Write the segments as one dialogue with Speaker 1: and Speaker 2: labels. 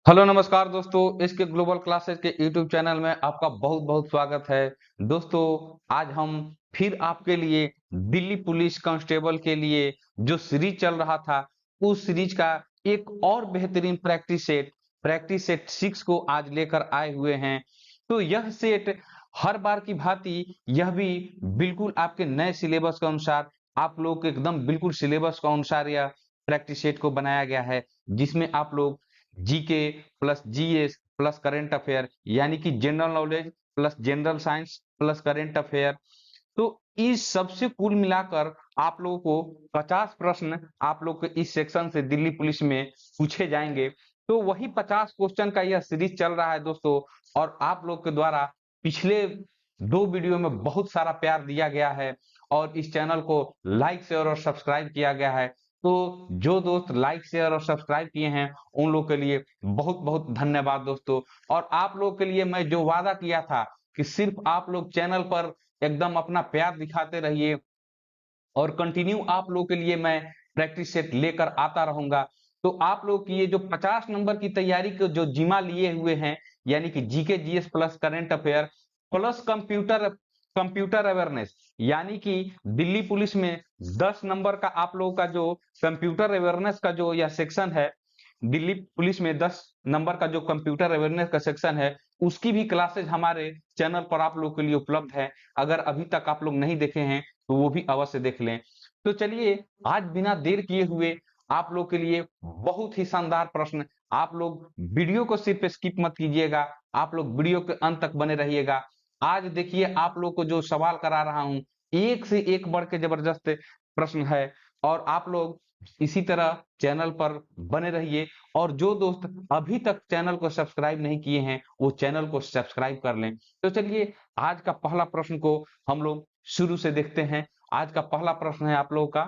Speaker 1: Hello नमस्कार दोस्तों, इसके ग्लोबल क्लासेस के यूट्यूब चैनल में आपका बहुत बहुत स्वागत है। दोस्तों, आज हम फिर आपके लिए दिल्ली पुलिस कांस्टेबल के लिए जो सीरीज चल रहा था उस सीरीज का एक और बेहतरीन प्रैक्टिस सेट 6 को आज लेकर आए हुए हैं। तो यह सेट हर बार की भांति यह भी बिल्कुल आपके नए सिलेबस के अनुसार, आप लोग के एकदम बिल्कुल सिलेबस के अनुसार यह प्रैक्टिस सेट को बनाया गया है, जिसमें आप लोग GK plus GS plus current affair यानी कि general knowledge plus general science plus current affair, तो इस सबसे कुल मिलाकर आप लोगों को 50 प्रश्न आप लोग के इस सेक्शन से दिल्ली पुलिस में पूछे जाएंगे। तो वही 50 क्वेश्चन का यह सीरीज चल रहा है दोस्तों। और आप लोग के द्वारा पिछले 2 वीडियो में बहुत सारा प्यार दिया गया है और इस चैनल को लाइक शेयर और सब्सक्राइब किया गया है। तो जो दोस्त लाइक शेयर और सब्सक्राइब किए हैं उन लोग के लिए बहुत बहुत धन्यवाद दोस्तों। और आप लोग के लिए मैं जो वादा किया था कि सिर्फ आप लोग चैनल पर एकदम अपना प्यार दिखाते रहिए और कंटिन्यू आप लोगों के लिए मैं प्रैक्टिस सेट लेकर आता रहूंगा। तो आप लोग की ये जो 50 नंबर की तैयारी के जो जिम्मा लिए हुए हैं, यानी कि GK GS plus current affair plus computer computer awareness, यानी कि दिल्ली पुलिस में 10 नंबर का आप लोगों का जो कंप्यूटर अवेयरनेस का जो यह सेक्शन है, दिल्ली पुलिस में 10 नंबर का जो कंप्यूटर अवेयरनेस का सेक्शन है, उसकी भी क्लासेज हमारे चैनल पर आप लोग के लिए उपलब्ध है। अगर अभी तक आप लोग नहीं देखे हैं तो वो भी अवश्य देख लें। तो चलिए, आज बिना देर किए हुए आप लोग के लिए बहुत ही शानदार प्रश्न, आप लोग वीडियो को सिर्फ स्किप मत कीजिएगा, आप लोग वीडियो के अंत तक बने रहिएगा। आज देखिए, आप लोग को जो सवाल करा रहा हूं, एक से एक बढ़ के जबरदस्त प्रश्न है और आप लोग इसी तरह चैनल पर बने रहिए। और जो दोस्त अभी तक चैनल को सब्सक्राइब नहीं किए हैं वो चैनल को सब्सक्राइब कर लें। तो चलिए, आज का पहला प्रश्न को हम लोग शुरू से देखते हैं। आज का पहला प्रश्न है आप लोगों का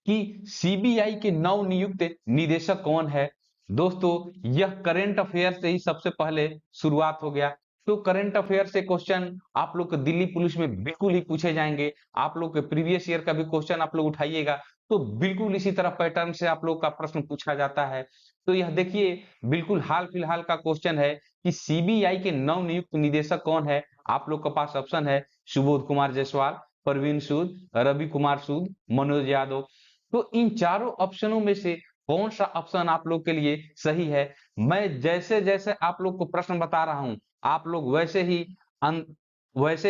Speaker 1: कि सीबीआई के नवनियुक्त निदेशक कौन है। दोस्तों, यह करंट अफेयर से ही सबसे पहले शुरुआत हो गया। तो करंट अफेयर से क्वेश्चन आप लोग को दिल्ली पुलिस में बिल्कुल ही पूछे जाएंगे। आप लोग के प्रीवियस ईयर का भी क्वेश्चन आप लोग उठाइएगा तो बिल्कुल इसी तरह पैटर्न से आप लोग का प्रश्न पूछा जाता है। तो यह देखिए, बिल्कुल हाल फिलहाल का क्वेश्चन है कि सीबीआई के नवनियुक्त निदेशक कौन है। आप लोग के पास ऑप्शन है सुबोध कुमार जायसवाल, परवीन सूद, रवि कुमार सूद, मनोज यादव। तो इन चारों ऑप्शनों में से कौन सा ऑप्शन आप लोग के लिए सही है। मैं जैसे जैसे आप लोग को प्रश्न बता रहा हूं, आप लोग वैसे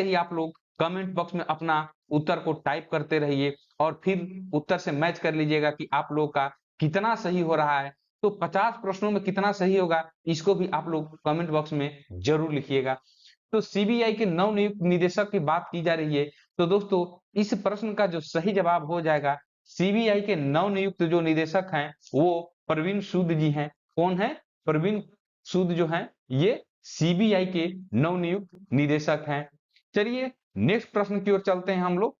Speaker 1: ही आप लोग कमेंट बॉक्स में अपना उत्तर को टाइप करते रहिए और फिर उत्तर से मैच कर लीजिएगा कि आप लोग का कितना सही हो रहा है। तो 50 प्रश्नों में कितना सही होगा इसको भी आप लोग कमेंट बॉक्स में जरूर लिखिएगा। तो सीबीआई के नवनियुक्त निदेशक की बात की जा रही है। तो दोस्तों, इस प्रश्न का जो सही जवाब हो जाएगा, सीबीआई के नवनियुक्त जो निदेशक हैं वो परवीन सूद जी हैं। कौन है? परवीन सूद जो हैं ये सीबीआई के नवनियुक्त निदेशक हैं। चलिए, नेक्स्ट प्रश्न की ओर चलते हैं हम लोग।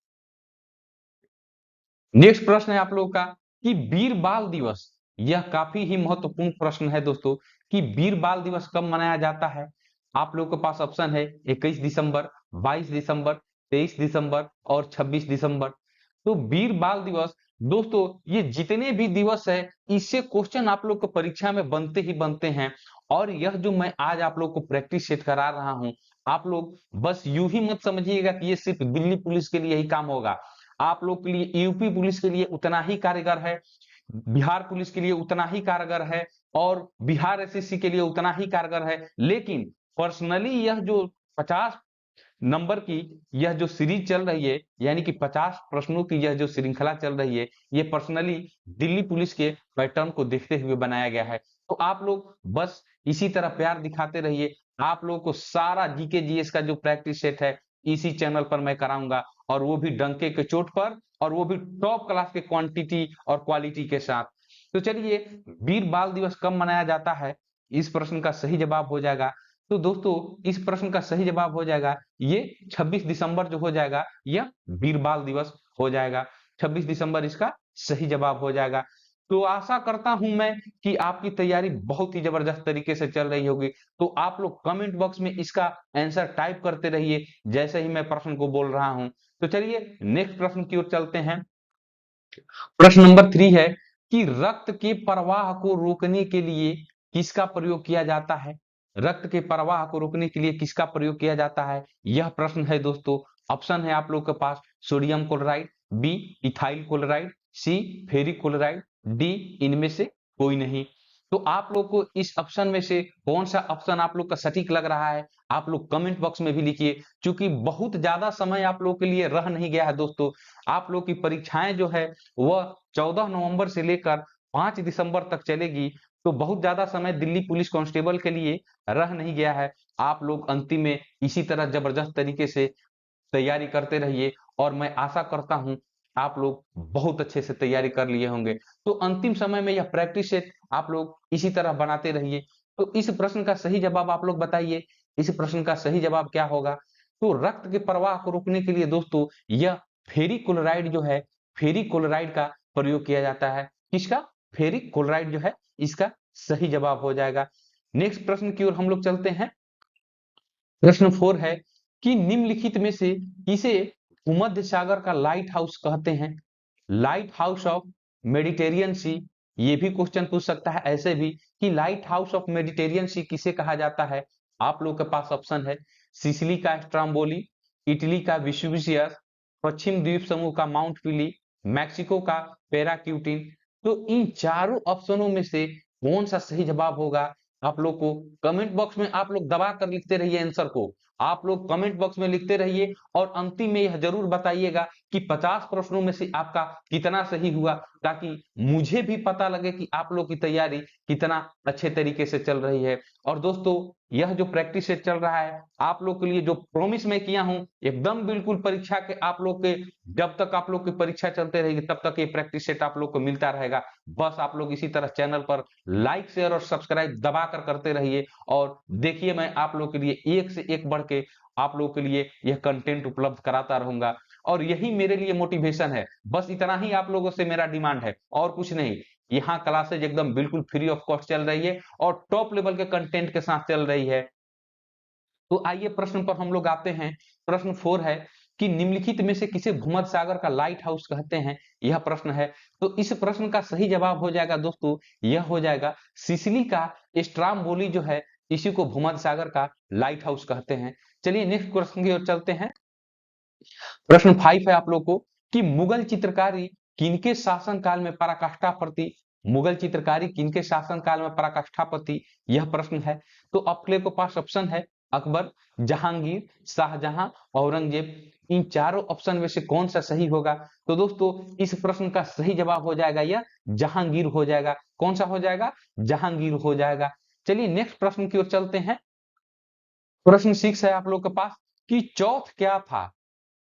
Speaker 1: नेक्स्ट प्रश्न है आप लोगों का कि वीर बाल दिवस, यह काफी ही महत्वपूर्ण प्रश्न है दोस्तों, कि वीर बाल दिवस कब मनाया जाता है। आप लोगों के पास ऑप्शन है 21 दिसंबर, 22 दिसंबर, 23 दिसंबर और 26 दिसंबर। तो वीर बाल दिवस दोस्तों, ये जितने भी दिवस है इससे क्वेश्चन आप लोग को परीक्षा में बनते ही बनते हैं। और यह जो मैं आज आप लोग को प्रैक्टिस सेट करा रहा हूं, आप लोग बस यूं ही मत समझिएगा कि ये सिर्फ दिल्ली पुलिस के लिए ही काम होगा। आप लोग के लिए यूपी पुलिस के लिए उतना ही कारगर है, बिहार पुलिस के लिए उतना ही कारगर है और बिहार एसएससी के लिए उतना ही कारगर है। लेकिन पर्सनली यह जो 50 नंबर की यह जो सीरीज चल रही है, यानी कि 50 प्रश्नों की यह जो श्रृंखला चल रही है, ये पर्सनली दिल्ली पुलिस के पैटर्न को देखते हुए बनाया गया है। तो आप लोग बस इसी तरह प्यार दिखाते रहिए। आप लोगों को सारा जीके जीएस का जो प्रैक्टिस सेट है इसी चैनल पर मैं कराऊंगा, और वो भी डंके के चोट पर, और वो भी टॉप क्लास के क्वांटिटी और क्वालिटी के साथ। तो चलिए, वीर बाल दिवस कब मनाया जाता है, इस प्रश्न का सही जवाब हो जाएगा। तो दोस्तों, इस प्रश्न का सही जवाब हो जाएगा ये 26 दिसंबर जो हो जाएगा, यह वीर बाल दिवस हो जाएगा। 26 दिसंबर इसका सही जवाब हो जाएगा। तो आशा करता हूं मैं कि आपकी तैयारी बहुत ही जबरदस्त तरीके से चल रही होगी। तो आप लोग कमेंट बॉक्स में इसका आंसर टाइप करते रहिए जैसे ही मैं प्रश्न को बोल रहा हूं। तो चलिए, नेक्स्ट प्रश्न की ओर चलते हैं। प्रश्न नंबर 3 है कि रक्त के प्रवाह को रोकने के लिए किसका प्रयोग किया जाता है? रक्त के प्रवाह को रोकने के लिए किसका प्रयोग किया जाता है? यह प्रश्न है दोस्तों। ऑप्शन है आप लोग के पास sodium chloride, B ethyl chloride, C ferric chloride, D इनमें से कोई नहीं। तो आप लोग को इस ऑप्शन में से कौन सा ऑप्शन आप लोग का सटीक लग रहा है, आप लोग कमेंट बॉक्स में भी लिखिए। क्योंकि बहुत ज्यादा समय आप लोग के लिए रह नहीं गया है दोस्तों। आप लोग की परीक्षाएं जो है वह 14 नवंबर से लेकर 5 दिसंबर तक चलेगी। तो बहुत ज्यादा समय दिल्ली पुलिस कांस्टेबल के लिए रह नहीं गया है। आप लोग अंतिम में इसी तरह जबरदस्त तरीके से तैयारी करते रहिए और मैं आशा करता हूं आप लोग बहुत अच्छे से तैयारी कर लिए होंगे। तो अंतिम समय में यह प्रैक्टिस सेट आप लोग इसी तरह बनाते रहिए। तो इस प्रश्न का सही जवाब आप लोग बताइए, इस प्रश्न का सही जवाब क्या होगा? तो रक्त के प्रवाह को रोकने के लिए दोस्तों यह फेरिक क्लोराइड जो है, फेरिक क्लोराइड का प्रयोग किया जाता है। किसका? फेरिक क्लोराइड जो है इसका सही जवाब हो जाएगा। नेक्स्ट प्रश्न की ओर हम लोग चलते हैं। प्रश्न 4 है कि निम्नलिखित में से किसे भूमध्य सागर का लाइट हाउस कहते हैं? लाइट हाउस ऑफ मेडिटेरियन सी, ये भी क्वेश्चन पूछ सकता है ऐसे भी कि लाइट हाउस ऑफ मेडिटेरियन सी किसे कहा जाता है? आप लोग के पास ऑप्शन है सिसिली का स्ट्राम्बोली, इटली का विसुवियस, पश्चिम द्वीप समूह का माउंट पिली, मैक्सिको का पेराक्यूटिन। तो इन चारों ऑप्शनों में से कौन सा सही जवाब होगा? आप लोग को कमेंट बॉक्स में आप लोग दबा कर लिखते रहिए आंसर को। आप लोग कमेंट बॉक्स में लिखते रहिए और अंतिम में यह जरूर बताइएगा कि 50 प्रश्नों में से आपका कितना सही हुआ, ताकि मुझे भी पता लगे कि आप लोग की तैयारी कितना अच्छे तरीके से चल रही है। और दोस्तों यह जो प्रैक्टिस सेट चल रहा है आप लोग के लिए, जो प्रॉमिस मैं किया हूं एकदम बिल्कुल परीक्षा के आप लोग के, जब तक आप लोग की परीक्षा चलते रहेगी तब तक ये प्रैक्टिस सेट आप लोग को मिलता रहेगा। बस आप लोग इसी तरह चैनल पर लाइक शेयर और सब्सक्राइब दबा कर करते रहिए और देखिए मैं आप लोग के लिए एक से एक बढ़ के आप लोग के लिए यह कंटेंट उपलब्ध कराता रहूंगा। और यही मेरे लिए मोटिवेशन है, बस इतना ही आप लोगों से मेरा डिमांड है और कुछ नहीं। यहाँ क्लासेज एकदम बिल्कुल फ्री ऑफ कॉस्ट चल रही है और टॉप लेवल के कंटेंट के साथ चल रही है। तो आइए प्रश्न पर हम लोग आते हैं। प्रश्न 4 है कि निम्नलिखित में से किसे भूमध्य सागर का लाइट हाउस कहते हैं? यह प्रश्न है। तो इस प्रश्न का सही जवाब हो जाएगा दोस्तों, यह हो जाएगा सिसिली का स्ट्राम्बोली जो है, इसी को भूमध्य सागर का लाइट हाउस कहते हैं। चलिए नेक्स्ट क्वेश्चन की ओर चलते हैं। प्रश्न 5 है आप लोग को कि मुगल चित्रकारी किनके शासन काल में पराकाष्ठा प्रति, मुगल चित्रकारी किनके शासन काल में पराकाष्ठा प्रति, यह प्रश्न है। तो आपके को पास ऑप्शन है अकबर, जहांगीर, शाहजहां, औरंगजेब। इन चारों ऑप्शन में से कौन सा सही होगा? तो दोस्तों इस प्रश्न का सही जवाब हो जाएगा यह जहांगीर हो जाएगा। कौन सा हो जाएगा? जहांगीर हो जाएगा। चलिए नेक्स्ट प्रश्न की ओर चलते हैं। प्रश्न 6 है आप लोग के पास कि चौथ क्या था?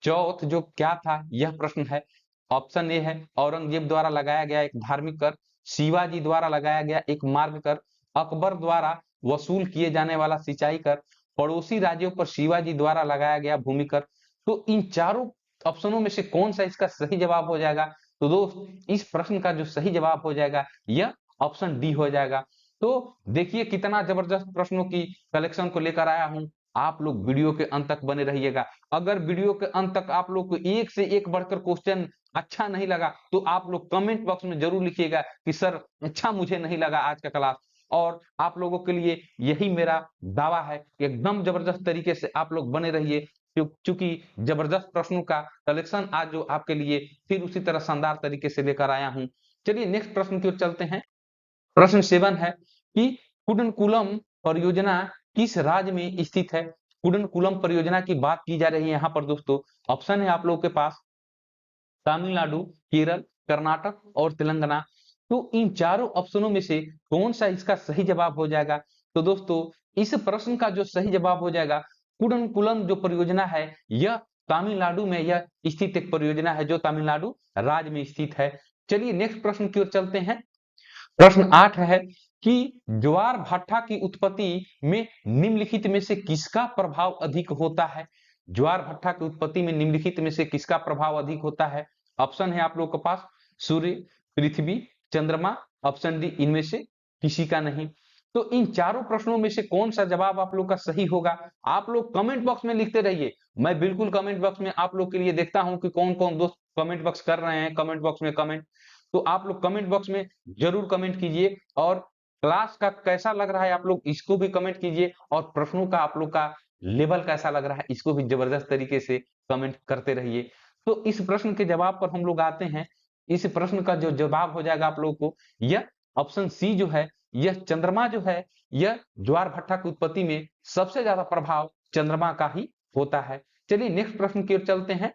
Speaker 1: चौथ जो क्या था यह प्रश्न है। ऑप्शन ए है औरंगजेब द्वारा लगाया गया एक धार्मिक कर, शिवाजी द्वारा लगाया गया एक मार्ग कर, अकबर द्वारा वसूल किए जाने वाला सिंचाई कर, पड़ोसी राज्यों पर शिवाजी द्वारा लगाया गया भूमि कर। तो इन चारों ऑप्शनों में से कौन सा इसका सही जवाब हो जाएगा? तो दोस्त इस प्रश्न का जो सही जवाब हो जाएगा यह ऑप्शन डी हो जाएगा। तो देखिए कितना जबरदस्त प्रश्नों की कलेक्शन को लेकर आया हूं। आप लोग वीडियो के अंत तक बने रहिएगा। अगर वीडियो के अंत तक आप लोग को एक से एक बढ़कर क्वेश्चन अच्छा नहीं लगा तो आप लोग कमेंट बॉक्स में जरूर लिखिएगा कि सर अच्छा मुझे नहीं लगा आज का क्लास। और आप लोगों के लिए यही मेरा दावा है कि एकदम जबरदस्त तरीके से आप लोग बने रहिए, क्योंकि जबरदस्त प्रश्नों का कलेक्शन आज जो आपके लिए फिर उसी तरह शानदार तरीके से लेकर आया हूं। चलिए नेक्स्ट प्रश्न की ओर चलते हैं। प्रश्न 7 है कि कुडनकुलम परियोजना किस राज्य में स्थित है? कुडनकुलम परियोजना की बात की जा रही है यहाँ पर दोस्तों। ऑप्शन है आप लोगों के पास तमिलनाडु, केरल, कर्नाटक और तेलंगाना। तो इन चारों ऑप्शनों में से कौन सा इसका सही जवाब हो जाएगा? तो दोस्तों इस प्रश्न का जो सही जवाब हो जाएगा, कुडनकुलम जो परियोजना है यह तमिलनाडु में यह स्थित एक परियोजना है जो तमिलनाडु राज्य में स्थित है। चलिए नेक्स्ट प्रश्न की ओर चलते हैं। प्रश्न 8 है कि ज्वार भाटा की उत्पत्ति में निम्नलिखित में से किसका प्रभाव अधिक होता है? ज्वार भाटा की उत्पत्ति में निम्नलिखित में से किसका प्रभाव अधिक होता है? ऑप्शन है आप लोग के पास सूर्य, पृथ्वी, चंद्रमा। ऑप्शन डी इनमें से किसी का नहीं। तो इन चारों प्रश्नों में से कौन सा जवाब आप लोग का सही होगा? आप लोग कमेंट बॉक्स में लिखते रहिए। मैं बिल्कुल कमेंट बॉक्स में आप लोग के लिए देखता हूं कि कौन कौन दोस्त कमेंट बॉक्स कर रहे हैं, कमेंट बॉक्स में कमेंट। तो आप लोग कमेंट बॉक्स में जरूर कमेंट कीजिए और क्लास का कैसा लग रहा है आप लोग इसको भी कमेंट कीजिए, और प्रश्नों का आप लोग का लेवल कैसा लग रहा है इसको भी जबरदस्त तरीके से कमेंट करते रहिए। तो इस प्रश्न के जवाब पर हम लोग आते हैं। इस प्रश्न का जो जवाब हो जाएगा आप लोगों को, यह ऑप्शन सी जो है, यह चंद्रमा जो है, यह ज्वार भट्टा की उत्पत्ति में सबसे ज्यादा प्रभाव चंद्रमा का ही होता है। चलिए नेक्स्ट प्रश्न की ओर चलते हैं।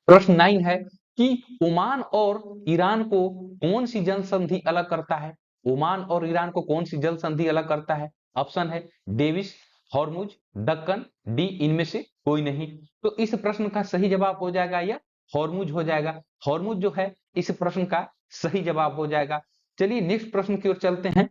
Speaker 1: प्रश्न 9 है कि ओमान और ईरान को कौन सी जल संधि अलग करता है? ओमान और ईरान को कौन सी जल संधि अलग करता है? ऑप्शन है डेविस, हॉर्मुज, दक्कन, डी इनमें से कोई नहीं। तो इस प्रश्न का सही जवाब हो जाएगा यह हॉर्मुज हो जाएगा। हॉर्मुज जो है इस प्रश्न का सही जवाब हो जाएगा। चलिए नेक्स्ट प्रश्न की ओर चलते हैं।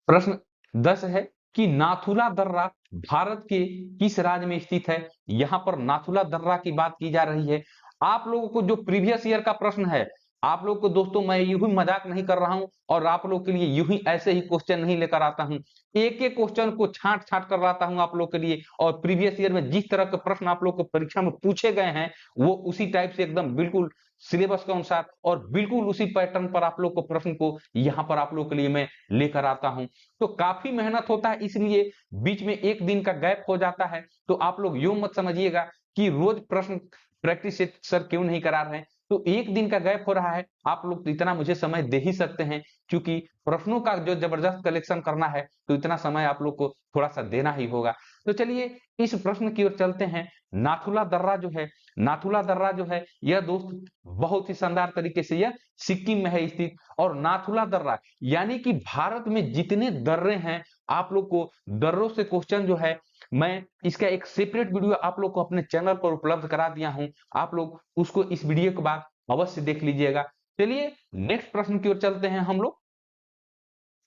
Speaker 1: प्रश्न 10 है कि नाथुला दर्रा भारत के किस राज्य में स्थित है? यहाँ पर नाथुला दर्रा की बात की जा रही है। आप लोगों को जो प्रीवियस ईयर का प्रश्न है, आप लोग को दोस्तों मैं यूं ही मजाक नहीं कर रहा हूं, और आप लोग के लिए यूं ही ऐसे ही क्वेश्चन नहीं लेकर आता हूं। एक एक क्वेश्चन को छांट छांट कर लाता हूं आप लोग के लिए, और प्रीवियस ईयर में जिस तरह के प्रश्न आप लोग को परीक्षा में पूछे गए हैं वो उसी टाइप से एकदम बिल्कुल सिलेबस के अनुसार और बिल्कुल उसी पैटर्न पर आप लोग को प्रश्न को यहाँ पर आप लोग के लिए मैं लेकर आता हूं। तो काफी मेहनत होता है, इसलिए बीच में एक दिन का गैप हो जाता है। तो आप लोग यूं मत समझिएगा कि रोज प्रश्न प्रैक्टिस सर क्यों नहीं करा रहे हैं। तो एक दिन का गैप हो रहा है, आप लोग तो इतना मुझे समय दे ही सकते हैं, क्योंकि प्रश्नों का जो जबरदस्त कलेक्शन करना है तो इतना समय आप लोग को थोड़ा सा देना ही होगा। तो चलिए इस प्रश्न की ओर चलते हैं। नाथुला दर्रा जो है, नाथुला दर्रा जो है यह दोस्त बहुत ही शानदार तरीके से यह सिक्किम में है स्थित। और नाथुला दर्रा यानी कि भारत में जितने दर्रे हैं, आप लोग को दर्रों से क्वेश्चन जो है मैं इसका एक सेपरेट वीडियो आप लोग को अपने चैनल पर उपलब्ध करा दिया हूं। आप लोग उसको इस वीडियो के बाद अवश्य देख लीजिएगा। चलिए नेक्स्ट प्रश्न की ओर चलते हैं हम लोग।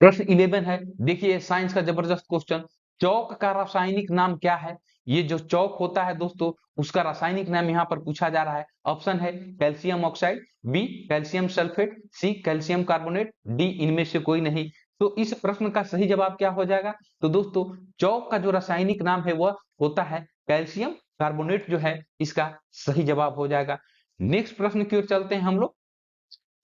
Speaker 1: प्रश्न 11 है, देखिए साइंस का जबरदस्त क्वेश्चन। चौक का रासायनिक नाम क्या है? ये जो चौक होता है दोस्तों उसका रासायनिक नाम यहाँ पर पूछा जा रहा है। ऑप्शन है calcium oxide, B calcium sulphate, C calcium carbonate, D इनमें से कोई नहीं। तो इस प्रश्न का सही जवाब क्या हो जाएगा? तो दोस्तों चौक का जो रासायनिक नाम है वह होता है कैल्शियम कार्बोनेट, जो है इसका सही जवाब हो जाएगा। नेक्स्ट प्रश्न की ओर चलते हैं हम लोग।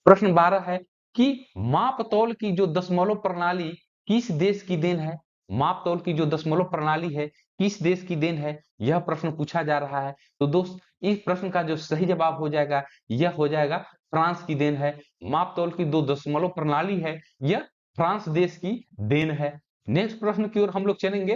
Speaker 1: प्रश्न 12 है कि मापतौल की जो दशमलव प्रणाली किस देश की देन है? मापतौल की जो दशमलव प्रणाली है किस देश की देन है, यह प्रश्न पूछा जा रहा है। तो दोस्त इस प्रश्न का जो सही जवाब हो जाएगा यह हो जाएगा फ्रांस की देन है। मापतौल की दो दशमलव प्रणाली है यह फ्रांस देश की देन है। नेक्स्ट प्रश्न की ओर हम लोग चलेंगे।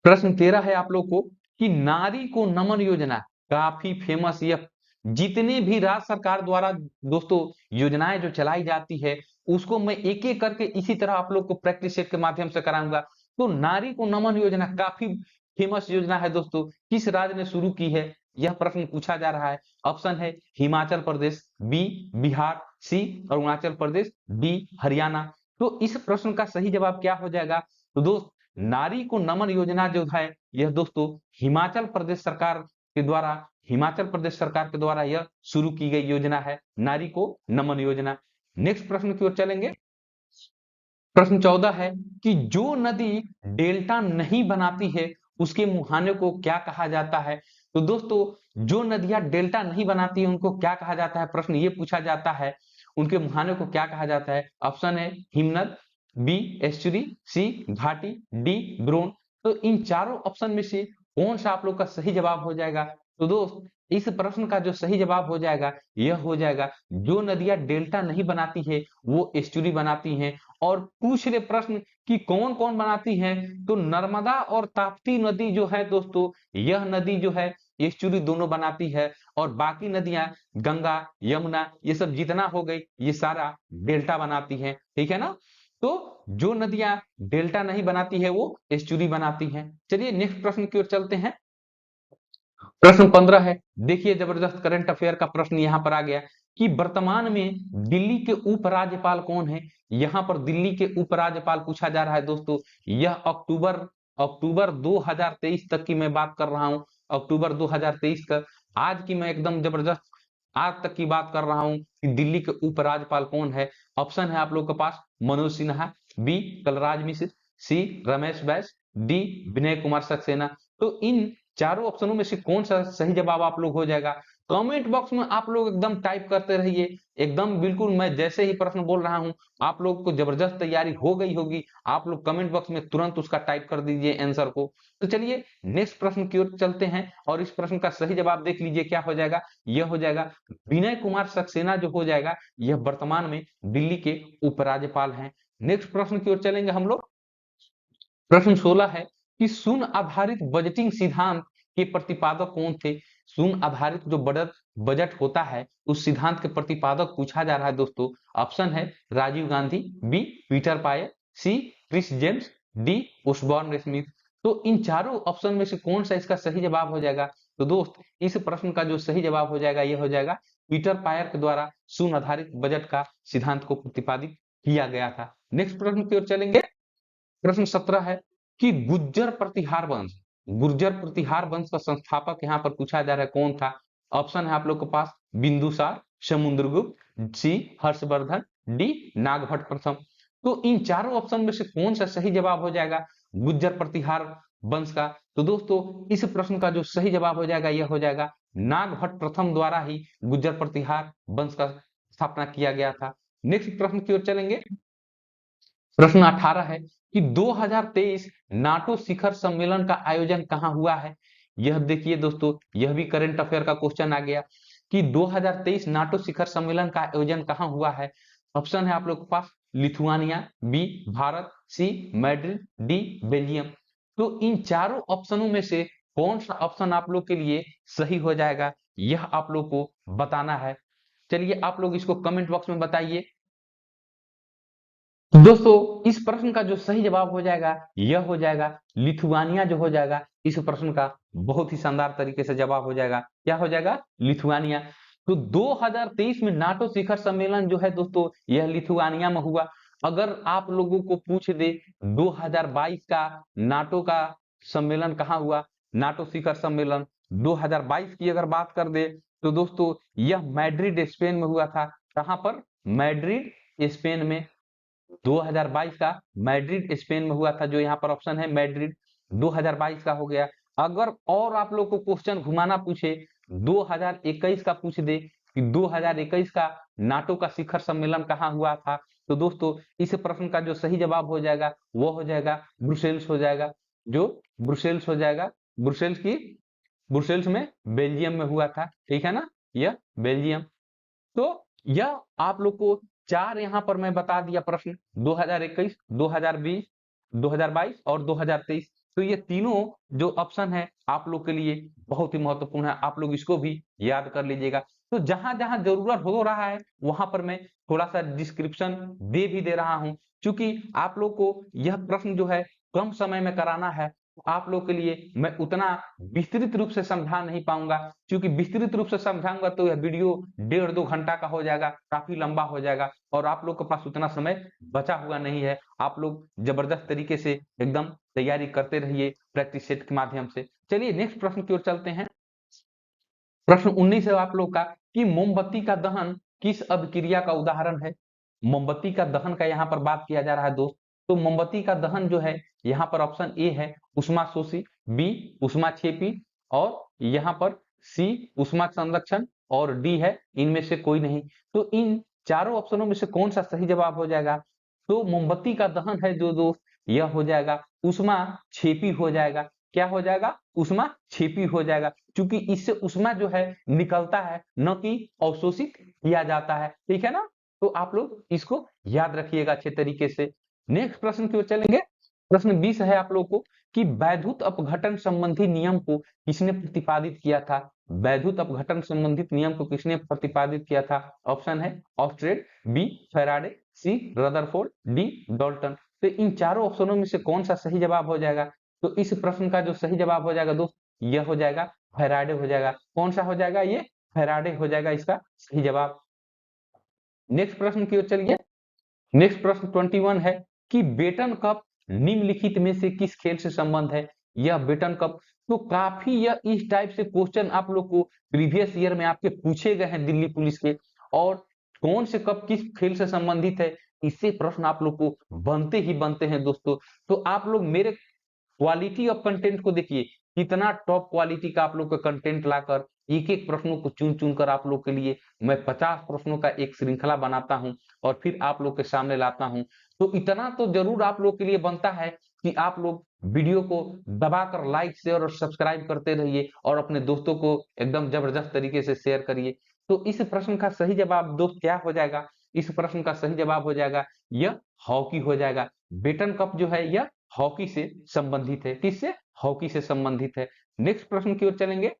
Speaker 1: प्रश्न 13 है आप लोग को कि नारी को नमन योजना काफी फेमस, यह जितने भी राज्य सरकार द्वारा दोस्तों योजनाएं जो चलाई जाती है उसको मैं एक एक करके इसी तरह आप लोग को प्रैक्टिस सेट के माध्यम से कराऊंगा। तो नारी को नमन योजना काफी फेमस योजना है दोस्तों, किस राज्य ने शुरू की है यह प्रश्न पूछा जा रहा है। ऑप्शन है हिमाचल प्रदेश, बी बिहार, सी अरुणाचल प्रदेश, डी हरियाणा। तो इस प्रश्न का सही जवाब क्या हो जाएगा? तो दोस्त नारी को नमन योजना जो है यह दोस्तों हिमाचल प्रदेश सरकार के द्वारा यह शुरू की गई योजना है, नारी को नमन योजना। नेक्स्ट प्रश्न की ओर चलेंगे। प्रश्न 14 है कि जो नदी डेल्टा नहीं बनाती है उसके मुहाने को क्या कहा जाता है? तो दोस्तों जो नदियां डेल्टा नहीं बनाती है उनको क्या कहा जाता है, प्रश्न ये पूछा जाता है। उनके मुहाने को क्या कहा जाता है? ऑप्शन है हिमनद, बी एस्चुरी, सी घाटी, डी ब्रोन। तो इन चारों ऑप्शन में से कौन सा आप लोग का सही जवाब हो जाएगा? तो दोस्त इस प्रश्न का जो सही जवाब हो जाएगा यह हो जाएगा जो नदियां डेल्टा नहीं बनाती है वो एस्चुरी बनाती हैं। और पूछ ले प्रश्न कि कौन कौन बनाती है, तो नर्मदा और ताप्ती नदी जो है दोस्तों यह नदी जो है एस्चुरी दोनों बनाती है, और बाकी नदियां गंगा यमुना ये सब जितना हो गई ये सारा डेल्टा बनाती है, ठीक है ना। तो जो नदियां डेल्टा नहीं बनाती है वो एस्चुरी बनाती हैं। चलिए नेक्स्ट प्रश्न की ओर चलते हैं। प्रश्न 15 है, देखिए जबरदस्त करंट अफेयर का प्रश्न यहाँ पर आ गया कि वर्तमान में दिल्ली के उपराज्यपाल कौन है? यहाँ पर दिल्ली के उपराज्यपाल पूछा जा रहा है दोस्तों। यह अक्टूबर अक्टूबर 2023 तक की मैं बात कर रहा हूँ, अक्टूबर 2023 का आज की मैं एकदम जबरदस्त आज तक की बात कर रहा हूँ कि दिल्ली के उपराज्यपाल कौन है। ऑप्शन है आप लोग के पास मनोज सिन्हा, बी कलराज मिश्र, सी रमेश बैस, डी विनय कुमार सक्सेना। तो इन चारों ऑप्शनों में से कौन सा सही जवाब आप लोग हो जाएगा? कमेंट बॉक्स में आप लोग एकदम टाइप करते रहिए, एकदम बिल्कुल मैं जैसे ही प्रश्न बोल रहा हूं आप लोग को जबरदस्त तैयारी हो गई होगी, आप लोग कमेंट बॉक्स में तुरंत उसका टाइप कर दीजिए आंसर को। तो चलिए नेक्स्ट प्रश्न की ओर चलते हैं और इस प्रश्न का सही जवाब देख लीजिए क्या हो जाएगा। यह हो जाएगा विनय कुमार सक्सेना जो हो जाएगा, यह वर्तमान में दिल्ली के उपराज्यपाल हैं। नेक्स्ट प्रश्न की ओर चलेंगे हम लोग। प्रश्न 16 है कि शून्य आधारित बजटिंग सिद्धांत के प्रतिपादक कौन थे। शून्य आधारित जो बजट होता है उस सिद्धांत के प्रतिपादक पूछा जा रहा है दोस्तों। ऑप्शन है Rajiv Gandhi, B Peter Pyre, C Chris James, D Osborne Smith. तो इन चारों ऑप्शन में से कौन सा इसका सही जवाब हो जाएगा। तो दोस्त इस प्रश्न का जो सही जवाब हो जाएगा यह हो जाएगा पीटर पायर के द्वारा शून्य आधारित बजट का सिद्धांत को प्रतिपादित किया गया था। नेक्स्ट प्रश्न की ओर चलेंगे। प्रश्न 17 है कि गुर्जर प्रतिहार वंश का संस्थापक यहाँ पर पूछा जा रहा है कौन था। ऑप्शन है आप लोग के पास बिंदुसार, समुद्रगुप्त, सी हर्षवर्धन, डी नागभट्ट प्रथम। तो इन चारों ऑप्शन में से कौन सा सही जवाब हो जाएगा गुर्जर प्रतिहार वंश का। तो दोस्तों इस प्रश्न का जो सही जवाब हो जाएगा यह हो जाएगा नागभट्ट प्रथम द्वारा ही गुर्जर प्रतिहार वंश का स्थापना किया गया था। नेक्स्ट प्रश्न की ओर चलेंगे। प्रश्न 18 है कि 2023 नाटो शिखर सम्मेलन का आयोजन कहां हुआ है। यह देखिए दोस्तों यह भी करंट अफेयर का क्वेश्चन आ गया कि 2023 नाटो शिखर सम्मेलन का आयोजन कहां हुआ है। ऑप्शन है आप लोग के पास लिथुआनिया, बी भारत, सी मैड्रिड, डी बेल्जियम। तो इन चारों ऑप्शनों में से कौन सा ऑप्शन आप लोग के लिए सही हो जाएगा यह आप लोग को बताना है। चलिए आप लोग इसको कमेंट बॉक्स में बताइए। दोस्तों इस प्रश्न का जो सही जवाब हो जाएगा यह हो जाएगा लिथुआनिया जो हो जाएगा। इस प्रश्न का बहुत ही शानदार तरीके से जवाब हो जाएगा, क्या हो जाएगा लिथुआनिया। तो 2023 में नाटो शिखर सम्मेलन जो है दोस्तों यह लिथुआनिया में हुआ। अगर आप लोगों को पूछ दे 2022 का नाटो का सम्मेलन कहाँ हुआ, नाटो शिखर सम्मेलन 2022 की अगर बात कर दे तो दोस्तों यह मैड्रिड स्पेन में हुआ था। कहां पर, मैड्रिड स्पेन में। 2022 का मैड्रिड स्पेन में हुआ था, जो यहाँ पर ऑप्शन है मैड्रिड 2022 का हो गया। अगर और आप लोग को क्वेश्चन घुमाना पूछे 2021 का पूछ दे कि 2021 का नाटो का शिखर सम्मेलन कहाँ हुआ था, तो दोस्तों इस प्रश्न का जो सही जवाब हो जाएगा वो हो जाएगा ब्रुसेल्स हो जाएगा। जो ब्रुसेल्स हो जाएगा, ब्रुसेल्स की ब्रुसेल्स में बेल्जियम में हुआ था, ठीक है ना, यह बेल्जियम। तो यह आप लोग को चार यहाँ पर मैं बता दिया प्रश्न 2021, 2020, 2022 और 2023। तो ये तीनों जो ऑप्शन है आप लोग के लिए बहुत ही महत्वपूर्ण है, आप लोग इसको भी याद कर लीजिएगा। तो जहां जहां जरूरत हो रहा है वहां पर मैं थोड़ा सा डिस्क्रिप्शन दे भी दे रहा हूं, क्योंकि आप लोग को यह प्रश्न जो है कम समय में कराना है। आप लोग के लिए मैं उतना विस्तृत रूप से समझा नहीं पाऊंगा, क्योंकि विस्तृत रूप से समझाऊंगा तो यह वीडियो 1.5-2 घंटा का हो जाएगा, काफी लंबा हो जाएगा और आप लोग के पास उतना समय बचा हुआ नहीं है। आप लोग जबरदस्त तरीके से एकदम तैयारी करते रहिए प्रैक्टिस सेट के माध्यम से। चलिए नेक्स्ट प्रश्न की ओर चलते हैं। प्रश्न 19 है आप लोग का कि मोमबत्ती का दहन किस अभिक्रिया का उदाहरण है। मोमबत्ती का दहन का यहाँ पर बात किया जा रहा है दोस्त। तो मोमबत्ती का दहन जो है यहाँ पर ऑप्शन ए है उष्माशोषी, बी उष्माक्षेपी और यहाँ पर सी उष्मा संरक्षण और डी है इनमें से कोई नहीं। तो इन चारों ऑप्शनों में से कौन सा सही जवाब हो जाएगा। तो मोमबत्ती का दहन है जो दोस्त यह हो जाएगा उष्मा छेपी हो जाएगा। क्या हो जाएगा, उष्मा छेपी हो जाएगा, क्योंकि इससे उष्मा जो है निकलता है, न कि अवशोषित किया जाता है, ठीक है ना। तो आप लोग इसको याद रखिएगा अच्छे तरीके से। नेक्स्ट प्रश्न की ओर चलेंगे। प्रश्न 20 है आप लोग को कि वैद्युत अपघटन संबंधी नियम को किसने प्रतिपादित किया था। वैद्युत अपघटन संबंधित नियम को किसने प्रतिपादित किया था। ऑप्शन है ऑस्ट्रेड, बी फैराडे, सी रदरफोर्ड, डी डॉल्टन। तो इन चारों ऑप्शनों में से कौन सा सही जवाब हो जाएगा। तो इस प्रश्न का जो सही जवाब हो जाएगा दोस्त यह हो जाएगा फैराडे हो जाएगा। कौन सा हो जाएगा, ये फैराडे हो जाएगा इसका सही जवाब। नेक्स्ट प्रश्न की ओर चलिए। नेक्स्ट प्रश्न 21 है कि बेटन कप निम्नलिखित में से किस खेल से संबंध है। यह बेटन कप तो काफी यह इस टाइप से क्वेश्चन आप लोग को प्रीवियस ईयर में आपके पूछे गए हैं दिल्ली पुलिस के, और कौन से कप किस खेल से संबंधित है इससे प्रश्न आप लोग को बनते ही बनते हैं दोस्तों। तो आप लोग मेरे क्वालिटी ऑफ कंटेंट को देखिए, कितना टॉप क्वालिटी का आप लोग का कंटेंट लाकर एक एक प्रश्नों को चुन चुन कर आप लोग के लिए मैं 50 प्रश्नों का एक श्रृंखला बनाता हूं और फिर आप लोग के सामने लाता हूं। तो इतना तो जरूर आप लोग के लिए बनता है कि आप लोग वीडियो को दबाकर लाइक शेयर और सब्सक्राइब करते रहिए और अपने दोस्तों को एकदम जबरदस्त तरीके से शेयर करिए। तो इस प्रश्न का सही जवाब दोस्त क्या हो जाएगा? इस प्रश्न का सही जवाब हो जाएगा यह हॉकी हो जाएगा। बेटन कप जो है यह हॉकी से संबंधित है। किससे? हॉकी से संबंधित है। नेक्स्ट प्रश्न की ओर चलेंगे।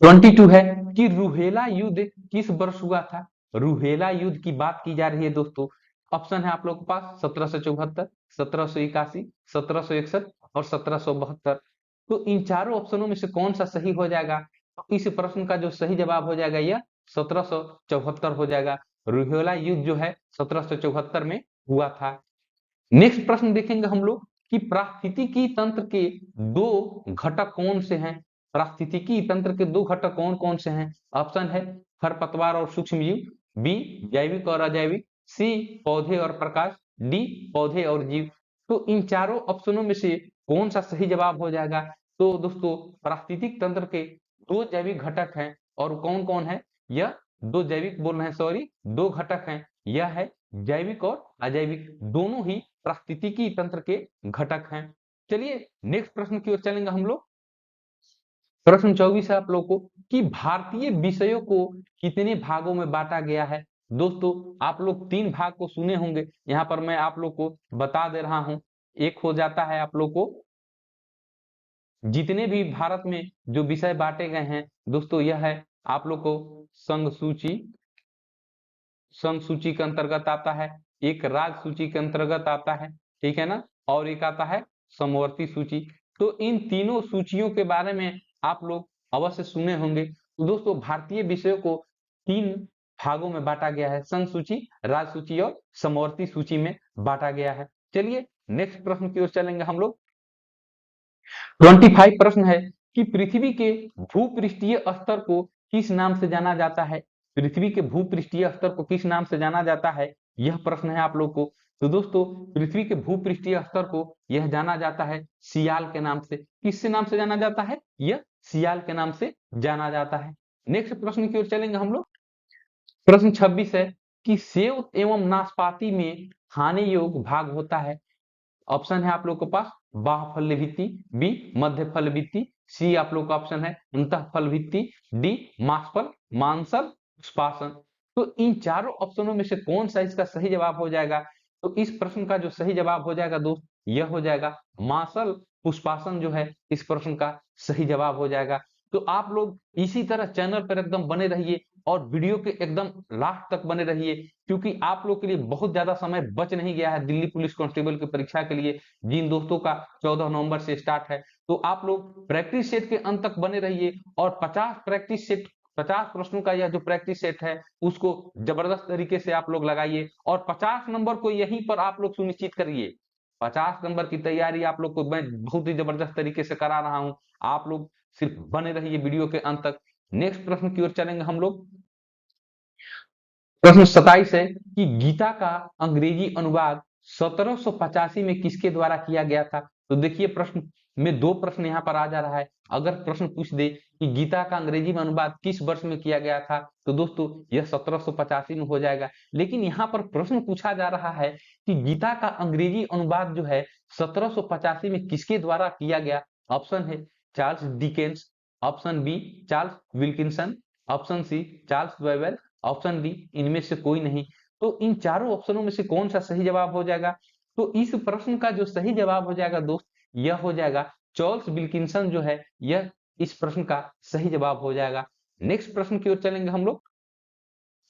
Speaker 1: 22 है कि रूहेला युद्ध किस वर्ष हुआ था? रूहेला युद्ध की बात की जा रही है दोस्तों। ऑप्शन है आप लोगों के पास 1774, 1781, 1761 और 1772। तो इन चारों ऑप्शनों में से कौन सा सही हो जाएगा? तो इस प्रश्न का जो सही जवाब हो जाएगा यह 1774 हो जाएगा। रूहेला युद्ध जो है 1774 में हुआ था। नेक्स्ट प्रश्न देखेंगे हम लोग कि पारिस्थितिकी तंत्र के दो घटक कौन से हैं? पारिस्थितिकी तंत्र के दो घटक कौन कौन से हैं? ऑप्शन है खरपतवार और सूक्ष्मजीव, बी जैविक और अजैविक, सी पौधे और प्रकाश, डी पौधे और जीव। तो इन चारों ऑप्शनों में से कौन सा सही जवाब हो जाएगा? तो दोस्तों पारिस्थितिक तंत्र के दो जैविक घटक हैं और कौन कौन है? यह दो जैविक बोल रहे हैं, सॉरी, दो घटक हैं। यह है जैविक और अजैविक, दोनों ही पारिस्थितिकी तंत्र के घटक हैं। चलिए नेक्स्ट प्रश्न की ओर चलेंगे हम लोग। प्रश्न 24 है आप लोगों को कि भारतीय विषयों को कितने भागों में बांटा गया है? दोस्तों आप लोग तीन भाग को सुने होंगे, यहाँ पर मैं आप लोग को बता दे रहा हूं। एक हो जाता है आप लोग को जितने भी भारत में जो विषय बांटे गए हैं दोस्तों, यह है आप लोग को संघ सूची, संघ सूची के अंतर्गत आता है, एक राज्य सूची के अंतर्गत आता है, ठीक है ना, और एक आता है समवर्ती सूची। तो इन तीनों सूचियों के बारे में आप लोग अवश्य सुने होंगे। तो दोस्तों भारतीय विषयों को तीन भागों में बांटा गया है, संघ सूची, राज्य सूची और समवर्ती सूची में बांटा गया है। चलिए नेक्स्ट प्रश्न की ओर चलेंगे हम लोग। 25 प्रश्न है कि पृथ्वी के भूपृष्ठीय स्तर को किस नाम से जाना जाता है? पृथ्वी के भूपृष्ठीय स्तर को किस नाम से जाना जाता है? यह प्रश्न है आप लोग को। तो दोस्तों पृथ्वी के भूपृष्ठीय स्तर को यह जाना जाता है सियाल के नाम से। किससे नाम से जाना जाता है? यह सियाल के नाम से जाना जाता है। नेक्स्ट प्रश्न की ओर चलेंगे हम लोग। प्रश्न 26 है कि सेव एवं नाशपाती में खाने योग्य भाग होता है। ऑप्शन है आप लोग के पास बाह्य भित्ति, बी मध्य फल भित्ति, सी आप लोग का ऑप्शन है अंतः फल भित्ति, डी मांसफल, मांसल, पुष्पासन। तो इन चारों ऑप्शनों में से कौन सा इसका सही जवाब हो जाएगा? तो इस प्रश्न का जो सही जवाब हो जाएगा दोस्त, यह हो जाएगा मांसल पुष्पासन जो है इस प्रश्न का सही जवाब हो जाएगा। तो आप लोग इसी तरह चैनल पर एकदम बने रहिए और वीडियो के एकदम लास्ट तक बने रहिए, क्योंकि आप लोग के लिए बहुत ज्यादा समय बच नहीं गया है दिल्ली पुलिस कांस्टेबल की परीक्षा के लिए, जिन दोस्तों का 14 नवंबर से स्टार्ट है। तो आप लोग प्रैक्टिस सेट के अंत तक बने रहिए और 50 प्रैक्टिस सेट, 50 प्रश्नों का यह जो प्रैक्टिस सेट है उसको जबरदस्त तरीके से आप लोग लगाइए और 50 नंबर को यहीं पर आप लोग सुनिश्चित करिए। 50 नंबर की तैयारी आप लोग को मैं बहुत ही जबरदस्त तरीके से करा रहा हूं। आप लोग सिर्फ बने रहिए वीडियो के अंत तक। नेक्स्ट प्रश्न की ओर चलेंगे हम लोग। प्रश्न 27 है कि गीता का अंग्रेजी अनुवाद 1785 में किसके द्वारा किया गया था? तो देखिए प्रश्न में दो प्रश्न यहाँ पर आ जा रहा है। अगर प्रश्न पूछ दे कि गीता का अंग्रेजी में अनुवाद किस वर्ष में किया गया था, तो दोस्तों यह 1785 में हो जाएगा। लेकिन यहाँ पर प्रश्न पूछा जा रहा है कि गीता का अंग्रेजी अनुवाद जो है 1785 में किसके द्वारा किया गया? ऑप्शन है Charles Dickens, option B Charles Wilkinson, option C Charles Wavell, option D इनमें से कोई नहीं। तो इन चारों ऑप्शनों में से कौन सा सही जवाब हो जाएगा? तो इस प्रश्न का जो सही जवाब हो जाएगा दोस्त, यह हो जाएगा चार्ल्स विल्किंसन जो है यह इस प्रश्न का सही जवाब हो जाएगा। नेक्स्ट प्रश्न की ओर चलेंगे हम लोग।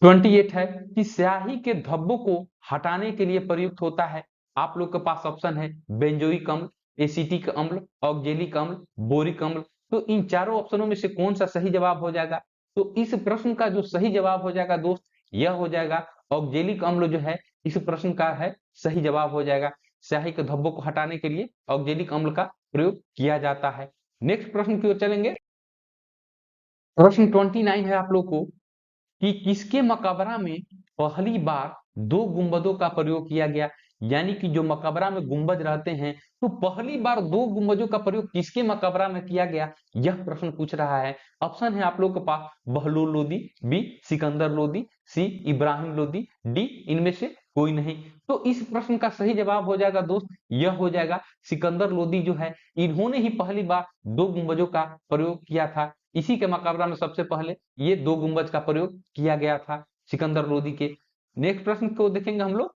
Speaker 1: 28 है कि स्याही के धब्बों को हटाने के लिए प्रयुक्त होता है। आप लोग के पास ऑप्शन है बेंजोइक अम्ल, एसिटिक अम्ल, ऑक्जेलिक अम्ल, बोरिक अम्ल। तो इन चारों ऑप्शनों में से कौन सा सही जवाब हो जाएगा? तो इस प्रश्न का जो सही जवाब हो जाएगा दोस्त, यह हो जाएगा ऑक्जेलिक अम्ल जो है इस प्रश्न का है सही जवाब हो जाएगा। स्याही के धब्बों को हटाने के लिए ऑक्जेलिक अम्ल का प्रयोग किया जाता है। नेक्स्ट प्रश्न की ओर चलेंगे। प्रश्न 29 है आप लोग को कि किसके मकबरा में पहली बार दो गुंबदों का प्रयोग किया गया? यानी कि जो मकबरा में गुंबज रहते हैं, तो पहली बार 2 गुंबजों का प्रयोग किसके मकबरा में किया गया, यह प्रश्न पूछ रहा है। ऑप्शन है आप लोग के पास बहलूल लोदी, बी सिकंदर लोदी, सी इब्राहिम लोदी, डी इनमें से कोई नहीं। तो इस प्रश्न का सही जवाब हो जाएगा दोस्त, यह हो जाएगा सिकंदर लोदी जो है, इन्होंने ही पहली बार 2 गुंबजों का प्रयोग किया था। इसी के मकबरा में सबसे पहले ये 2 गुंबज का प्रयोग किया गया था सिकंदर लोदी के। नेक्स्ट प्रश्न को देखेंगे हम लोग।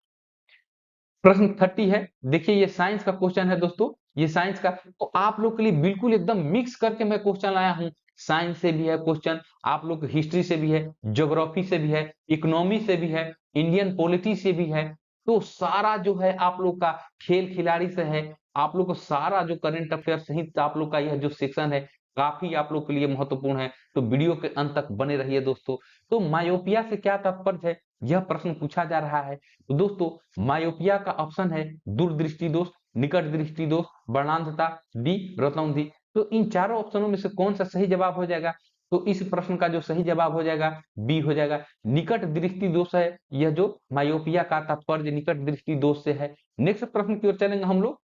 Speaker 1: प्रश्न 30 है। देखिए ये साइंस का क्वेश्चन है दोस्तों, ये साइंस का, तो आप लोग के लिए बिल्कुल एकदम मिक्स करके मैं क्वेश्चन लाया हूँ। साइंस से भी है क्वेश्चन, आप लोग हिस्ट्री से भी है, ज्योग्राफी से भी है, इकोनॉमी से भी है, इंडियन पॉलिटी से भी है। तो सारा जो है आप लोग का खेल खिलाड़ी से है, आप लोग को सारा जो करंट अफेयर सहित आप लोग का यह जो सेक्शन है काफी आप लोग के लिए महत्वपूर्ण है। तो वीडियो के अंत तक बने रहिए दोस्तों। तो मायोपिया से क्या तात्पर्य है, यह प्रश्न पूछा जा रहा है। तो दोस्तों मायोपिया का ऑप्शन है दूरदृष्टि दोष, निकट दृष्टि दोष, वर्णांधता, डी रतौंधी। तो इन चारों ऑप्शनों में से कौन सा सही जवाब हो जाएगा, तो इस प्रश्न का जो सही जवाब हो जाएगा बी हो जाएगा, निकट दृष्टि दोष है। यह जो मायोपिया का तात्पर्य निकट दृष्टि दोष से है। नेक्स्ट प्रश्न की ओर चलेंगे हम लोग।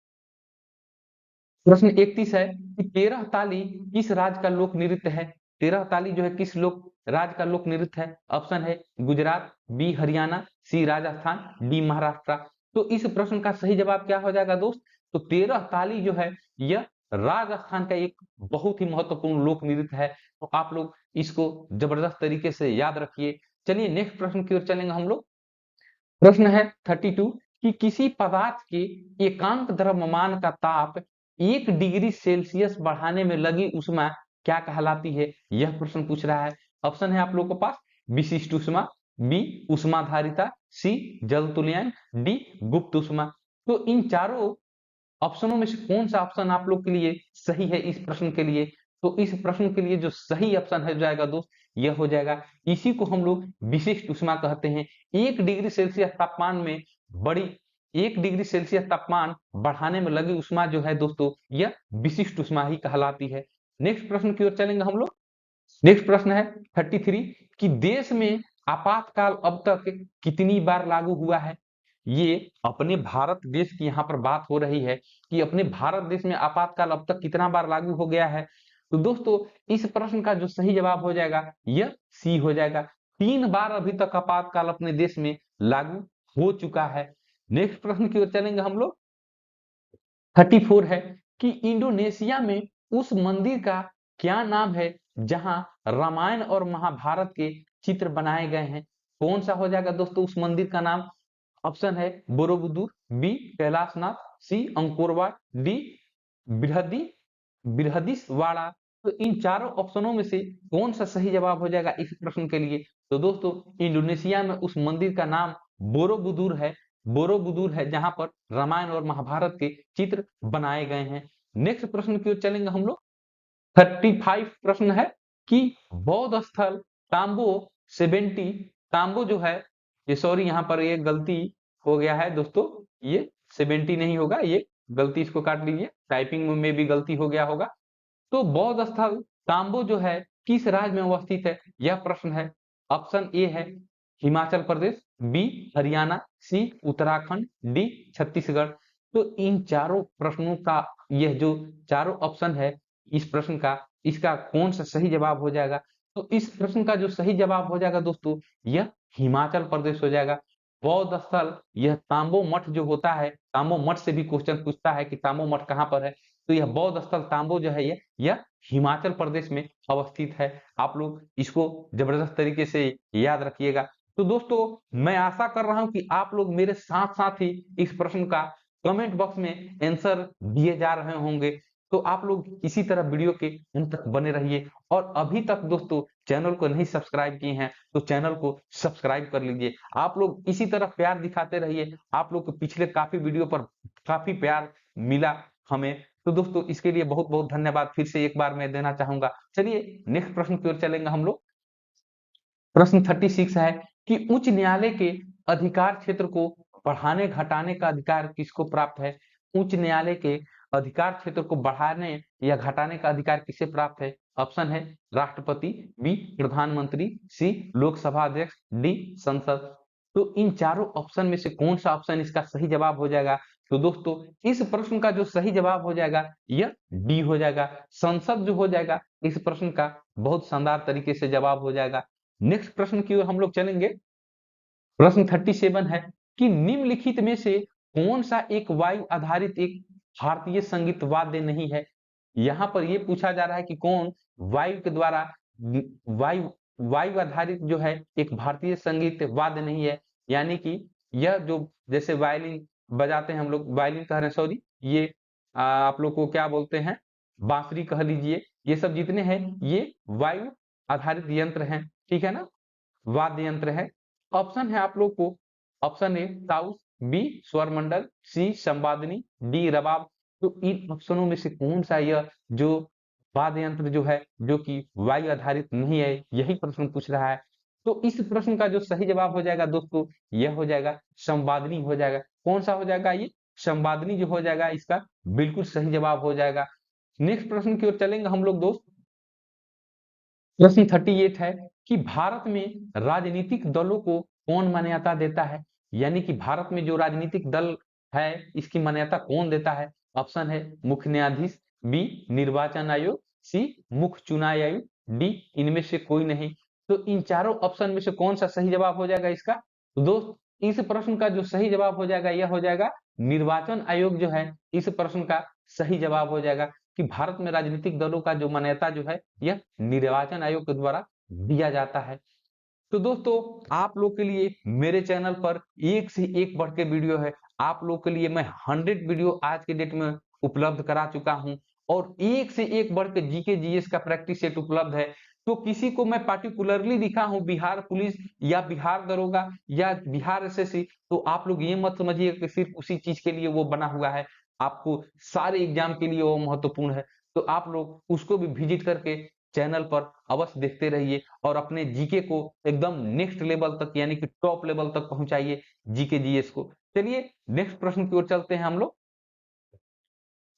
Speaker 1: प्रश्न 31 है कि 13 ताली किस राज्य का लोक नृत्य है। 13 ताली जो है किस लोक राज्य का लोक नृत्य है। ऑप्शन है गुजरात, बी हरियाणा, सी राजस्थान, डी महाराष्ट्र। तो इस प्रश्न का सही जवाब क्या हो जाएगा दोस्त, तो 13 ताली जो है यह राजस्थान का एक बहुत ही महत्वपूर्ण लोक नृत्य है। तो आप लोग इसको जबरदस्त तरीके से याद रखिए। चलिए नेक्स्ट प्रश्न की ओर चलेंगे हम लोग। प्रश्न है 32 कि किसी पदार्थ के एकांक द्रव्यमान का ताप 1 डिग्री सेल्सियस बढ़ाने में लगी ऊष्मा क्या कहलाती है, यह प्रश्न पूछ रहा है। ऑप्शन है आप लोगों के पास विशिष्ट ऊष्मा, बी ऊष्माधारिता, सी जल तुल्यांक, डी गुप्त ऊष्मा। तो इन चारों ऑप्शनों में से कौन सा ऑप्शन आप लोग के लिए सही है इस प्रश्न के लिए, तो इस प्रश्न के लिए जो सही ऑप्शन है जाएगा दोस्त, यह हो जाएगा, इसी को हम लोग विशिष्ट उष्मा कहते हैं। 1 डिग्री सेल्सियस तापमान में बड़ी 1 डिग्री सेल्सियस तापमान बढ़ाने में लगी उष्मा जो है दोस्तों, यह विशिष्ट उष्मा ही कहलाती है। नेक्स्ट प्रश्न की ओर चलेंगे हम लोग। नेक्स्ट प्रश्न है 33 कि देश में आपातकाल अब तक कितनी बार लागू हुआ है। ये अपने भारत देश की यहाँ पर बात हो रही है कि अपने भारत देश में आपातकाल अब तक कितना बार लागू हो गया है। तो दोस्तों इस प्रश्न का जो सही जवाब हो जाएगा यह सी हो जाएगा, 3 बार अभी तक आपातकाल अपने देश में लागू हो चुका है। नेक्स्ट प्रश्न की ओर चलेंगे हम लोग। 34 है कि इंडोनेशिया में उस मंदिर का क्या नाम है जहां रामायण और महाभारत के चित्र बनाए गए हैं। कौन सा हो जाएगा दोस्तों उस मंदिर का नाम। ऑप्शन है बोरोबुदुर, बी कैलाशनाथ, सी अंकोरवाट, डी बृहदी बृहदीश्वाड़ा। तो इन चारों ऑप्शनों में से कौन सा सही जवाब हो जाएगा इस प्रश्न के लिए, तो दोस्तों इंडोनेशिया में उस मंदिर का नाम बोरोबुदुर है। बोरोबुदुर है जहां पर रामायण और महाभारत के चित्र बनाए गए हैं। नेक्स्ट प्रश्न की ओर चलेंगे हम लोग। 35 प्रश्न है कि बौद्ध स्थल तांबो 70, तांबो जो है ये सॉरी यहाँ पर ये गलती हो गया है दोस्तों, ये 70 नहीं होगा, ये गलती इसको काट लीजिए, टाइपिंग में भी गलती हो गया होगा। तो बौद्ध स्थल तांबो जो है किस राज्य में अवस्थित है, यह प्रश्न है। ऑप्शन ए है हिमाचल प्रदेश, बी हरियाणा, सी उत्तराखंड, डी छत्तीसगढ़। तो इन चारों प्रश्नों का यह जो चारों ऑप्शन है इस प्रश्न का, इसका कौन सा सही जवाब हो जाएगा, तो इस प्रश्न का जो सही जवाब हो जाएगा दोस्तों यह हिमाचल प्रदेश हो जाएगा। बौद्ध स्थल यह तांबो मठ जो होता है, तांबो मठ से भी क्वेश्चन पूछता है कि तांबो मठ कहाँ पर है, तो यह बौद्ध स्थल तांबो जो है यह हिमाचल प्रदेश में अवस्थित है। आप लोग इसको जबरदस्त तरीके से याद रखिएगा। तो दोस्तों मैं आशा कर रहा हूं कि आप लोग मेरे साथ साथ ही इस प्रश्न का कमेंट बॉक्स में आंसर दिए जा रहे होंगे। तो आप लोग इसी तरह वीडियो के अंत तक बने रहिए, और अभी तक दोस्तों चैनल को नहीं सब्सक्राइब किए हैं तो चैनल को सब्सक्राइब कर लीजिए। आप लोग इसी तरह प्यार दिखाते रहिए, आप लोग को पिछले काफी वीडियो पर काफी प्यार मिला हमें, तो दोस्तों इसके लिए बहुत बहुत धन्यवाद फिर से एक बार मैं देना चाहूंगा। चलिए नेक्स्ट प्रश्न की ओर चलेंगे हम लोग। प्रश्न 36 है कि उच्च न्यायालय के अधिकार क्षेत्र को बढ़ाने घटाने का अधिकार किसको प्राप्त है। उच्च न्यायालय के अधिकार क्षेत्र को बढ़ाने या घटाने का अधिकार किसे प्राप्त है। ऑप्शन है राष्ट्रपति, बी प्रधानमंत्री, सी लोकसभा अध्यक्ष, डी संसद। तो इन चारों ऑप्शन में से कौन सा ऑप्शन इसका सही जवाब हो जाएगा? तो दोस्तों इस प्रश्न का जो सही जवाब हो जाएगा यह डी हो जाएगा। संसद जो हो जाएगा इस प्रश्न का बहुत शानदार तरीके से जवाब हो जाएगा। नेक्स्ट प्रश्न की ओर हम लोग चलेंगे। प्रश्न 37 है कि निम्नलिखित में से कौन सा एक वायु आधारित एक भारतीय संगीत वाद्य नहीं है? यहाँ पर यह पूछा जा रहा है कि कौन वायु के द्वारा वायु वायु आधारित जो है एक भारतीय संगीत वाद्य नहीं है। यानी कि यह जो जैसे वायलिन बजाते हैं हम लोग, वायलिन कह रहे हैं सॉरी, ये आप लोग को क्या बोलते हैं, बांसुरी कह लीजिए, ये सब जितने हैं ये वायु आधारित यंत्र हैं, ठीक है ना, वाद्य यंत्र है। ऑप्शन है आप लोग को, ऑप्शन ए ताउस, बी स्वरमंडल, सी संवादिनी, डी रबाब। तो इन ऑप्शनों में से कौन सा यह जो वाद्य यंत्र जो है जो कि वायु आधारित नहीं है, यही प्रश्न पूछ रहा है। तो इस प्रश्न का जो सही जवाब हो जाएगा दोस्तों यह हो जाएगा संवादिनी हो जाएगा। कौन सा हो जाएगा? ये संवादिनी जो हो जाएगा इसका बिल्कुल सही जवाब हो जाएगा। नेक्स्ट प्रश्न की ओर चलेंगे हम लोग दोस्त। प्रश्न 38 है कि भारत में राजनीतिक दलों को कौन मान्यता देता है? यानी कि भारत में जो राजनीतिक दल है इसकी मान्यता कौन देता है? ऑप्शन है मुख्य न्यायाधीश, बी निर्वाचन आयोग, सी मुख्य चुनाव आयोग, डी इनमें से कोई नहीं। तो इन चारों ऑप्शन में से कौन सा सही जवाब हो जाएगा इसका? तो दोस्त इस प्रश्न का जो सही जवाब हो जाएगा यह हो जाएगा निर्वाचन आयोग जो है इस प्रश्न का सही जवाब हो जाएगा कि भारत में राजनीतिक दलों का जो मान्यता जो है यह निर्वाचन आयोग के द्वारा दिया जाता है। तो दोस्तों आप लोग के लिए मेरे चैनल पर एक से एक बढ़ के वीडियो है। आप लोग के लिए मैं 100 वीडियो आज के डेट में उपलब्ध करा चुका हूं और एक से एक बढ़ के जीके जीएस का प्रैक्टिस सेट उपलब्ध है। तो किसी को मैं पार्टिकुलरली दिखा हूं बिहार पुलिस या बिहार दरोगा या बिहार एसएससी, तो आप लोग ये मत समझिए कि सिर्फ उसी चीज के लिए वो बना हुआ है। आपको सारे एग्जाम के लिए वो महत्वपूर्ण है। तो आप लोग उसको भी विजिट करके चैनल पर अवश्य देखते रहिए और अपने जीके को एकदम नेक्स्ट लेवल तक यानी कि टॉप लेवल तक पहुंचाइए जीके जीएस को। चलिए नेक्स्ट प्रश्न की ओर चलते हैं हम लोग।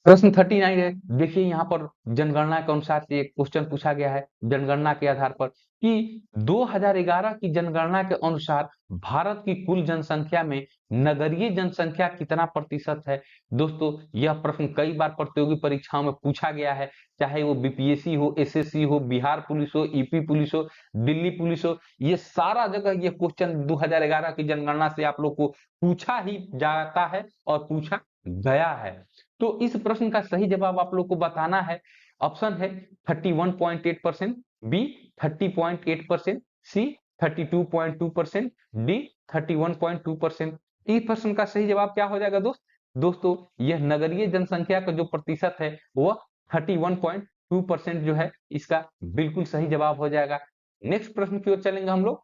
Speaker 1: प्रश्न 39 है। देखिए यहाँ पर जनगणना के अनुसार से एक क्वेश्चन पूछा गया है जनगणना के आधार पर कि 2011 की जनगणना के अनुसार भारत की कुल जनसंख्या में नगरीय जनसंख्या कितना प्रतिशत है? दोस्तों यह प्रश्न कई बार प्रतियोगी परीक्षाओं में पूछा गया है, चाहे वो बीपीएससी हो, एसएससी हो, बिहार पुलिस हो, ईपी पुलिस हो, दिल्ली पुलिस हो, ये सारा जगह ये क्वेश्चन 2011 की जनगणना से आप लोग को पूछा ही जाता है और पूछा गया है। तो इस प्रश्न का सही जवाब आप लोग को बताना है। ऑप्शन है 31.8%, बी 30.8%, सी 32.2%, डी 31.2%। इस प्रश्न का सही जवाब क्या हो जाएगा दोस्तों यह नगरीय जनसंख्या का जो प्रतिशत है वह 31.2% जो है इसका बिल्कुल सही जवाब हो जाएगा। नेक्स्ट प्रश्न की ओर चलेंगे हम लोग।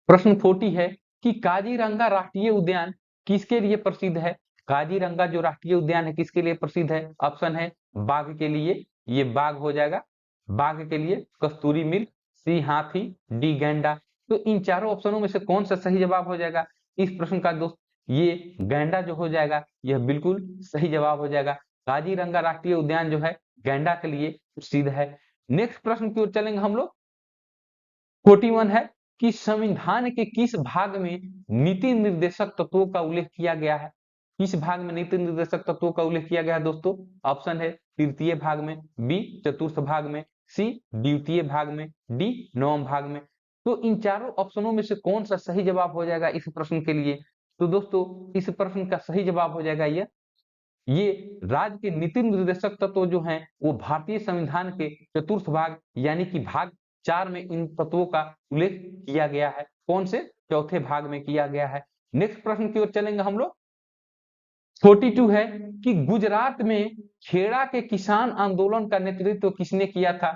Speaker 1: प्रश्न 40 है कि काजीरंगा राष्ट्रीय उद्यान किसके लिए प्रसिद्ध है? काजीरंगा जो राष्ट्रीय उद्यान है किसके लिए प्रसिद्ध है? ऑप्शन है बाघ के लिए, ये बाघ हो जाएगा, बाघ के लिए, कस्तूरी मृग, सी हाथी, डी गैंडा। तो इन चारों ऑप्शनों में से कौन सा सही जवाब हो जाएगा इस प्रश्न का दोस्त? ये गैंडा जो हो जाएगा यह बिल्कुल सही जवाब हो जाएगा। काजीरंगा राष्ट्रीय उद्यान जो है गैंडा के लिए प्रसिद्ध है। नेक्स्ट प्रश्न की ओर चलेंगे हम लोग। 41 है कि संविधान के किस भाग में नीति निर्देशक तत्वों का उल्लेख किया गया है? किस भाग में नीति निर्देशक तत्वों का उल्लेख किया गया है दोस्तों? ऑप्शन है तृतीय भाग में, बी चतुर्थ भाग में, सी द्वितीय भाग में, डी नवम भाग में। तो इन चारों ऑप्शनों में से कौन सा सही जवाब हो जाएगा इस प्रश्न के लिए? तो दोस्तों इस प्रश्न का सही जवाब हो जाएगा ये राज्य के नीति निर्देशक तत्व जो हैं वो भारतीय संविधान के चतुर्थ भाग यानी कि भाग 4 में इन तत्वों का उल्लेख किया गया है। कौन से? चौथे भाग में किया गया है। नेक्स्ट प्रश्न की ओर चलेंगे हम लोग। 42 है कि गुजरात में खेड़ा के किसान आंदोलन का नेतृत्व किसने किया था?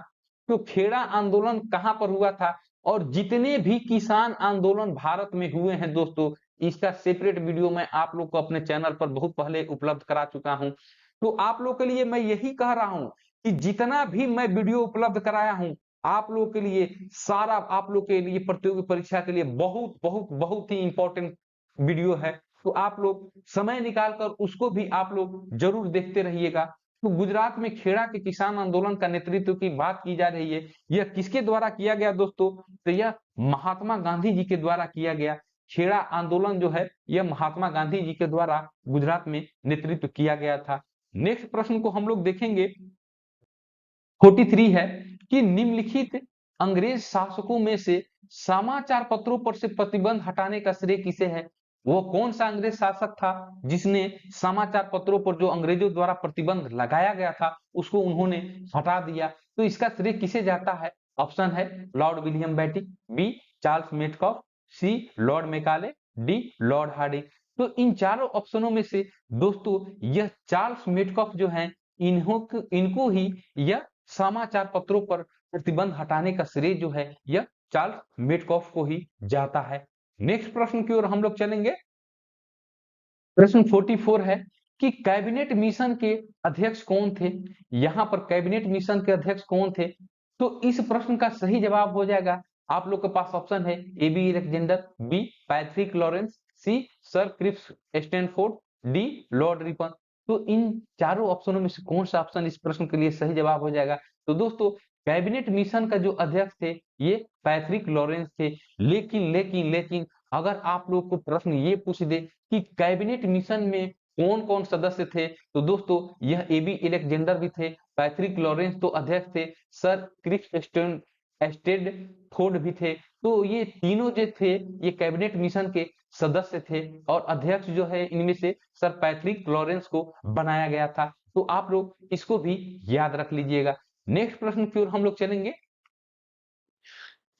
Speaker 1: तो खेड़ा आंदोलन कहां पर हुआ था? और जितने भी किसान आंदोलन भारत में हुए हैं दोस्तों इसका सेपरेट वीडियो मैं आप लोग को अपने चैनल पर बहुत पहले उपलब्ध करा चुका हूं। तो आप लोग के लिए मैं यही कह रहा हूं कि जितना भी मैं वीडियो उपलब्ध कराया हूं आप लोग के लिए सारा आप लोग के लिए प्रतियोगी परीक्षा के लिए बहुत बहुत बहुत ही इंपॉर्टेंट वीडियो है। तो आप लोग समय निकाल कर उसको भी आप लोग जरूर देखते रहिएगा। तो गुजरात में खेड़ा के किसान आंदोलन का नेतृत्व की बात की जा रही है, यह किसके द्वारा किया गया दोस्तों? तो यह महात्मा गांधी जी के द्वारा किया गया। खेड़ा आंदोलन जो है यह महात्मा गांधी जी के द्वारा गुजरात में नेतृत्व किया गया था। नेक्स्ट प्रश्न को हम लोग देखेंगे 43 है कि निम्नलिखित अंग्रेज शासकों में से समाचार पत्रों पर से प्रतिबंध हटाने का श्रेय किसे है? वो कौन सा अंग्रेज शासक था जिसने समाचार पत्रों पर जो अंग्रेजों द्वारा प्रतिबंध लगाया गया था उसको उन्होंने हटा दिया? तो इसका श्रेय किसे जाता है? ऑप्शन है Lord William Bentinck, B Charles Metcalfe, C Lord Macaulay, D Lord Hardinge. तो इन चारों ऑप्शनों में से दोस्तों यह चार्ल्स मेटकॉफ जो है इनको ही यह समाचार पत्रों पर प्रतिबंध हटाने का श्रेय जो है यह चार्ल्स मेटकॉफ को ही जाता है। नेक्स्ट प्रश्न की ओर हम लोग चलेंगे। प्रश्न 44 है कि कैबिनेट मिशन के अध्यक्ष कौन थे? यहाँ पर कैबिनेट मिशन के अध्यक्ष कौन थे? तो इस प्रश्न का सही जवाब हो जाएगा, आप लोग के पास ऑप्शन है A B Alexander, B Patrick Lawrence, C Sir Cripps Stanford, D Lord Ripon. तो इन चारों ऑप्शनों में से कौन सा ऑप्शन इस प्रश्न के लिए सही जवाब हो जाएगा? तो दोस्तों कैबिनेट मिशन का जो अध्यक्ष थे ये पैट्रिक लॉरेंस थे। लेकिन अगर आप लोग को प्रश्न ये पूछ दे कि कैबिनेट मिशन में कौन कौन सदस्य थे, तो दोस्तों यह ए बी अलेक्जेंडर भी थे, पैट्रिक लॉरेंस तो अध्यक्ष थे, सर क्रिप्स स्टेडफोर्ड भी थे। तो ये तीनों जो थे ये कैबिनेट मिशन के सदस्य थे और अध्यक्ष जो है इनमें से सर पैट्रिक लॉरेंस को बनाया गया था। तो आप लोग इसको भी याद रख लीजिएगा। नेक्स्ट प्रश्न की ओर हम लोग चलेंगे।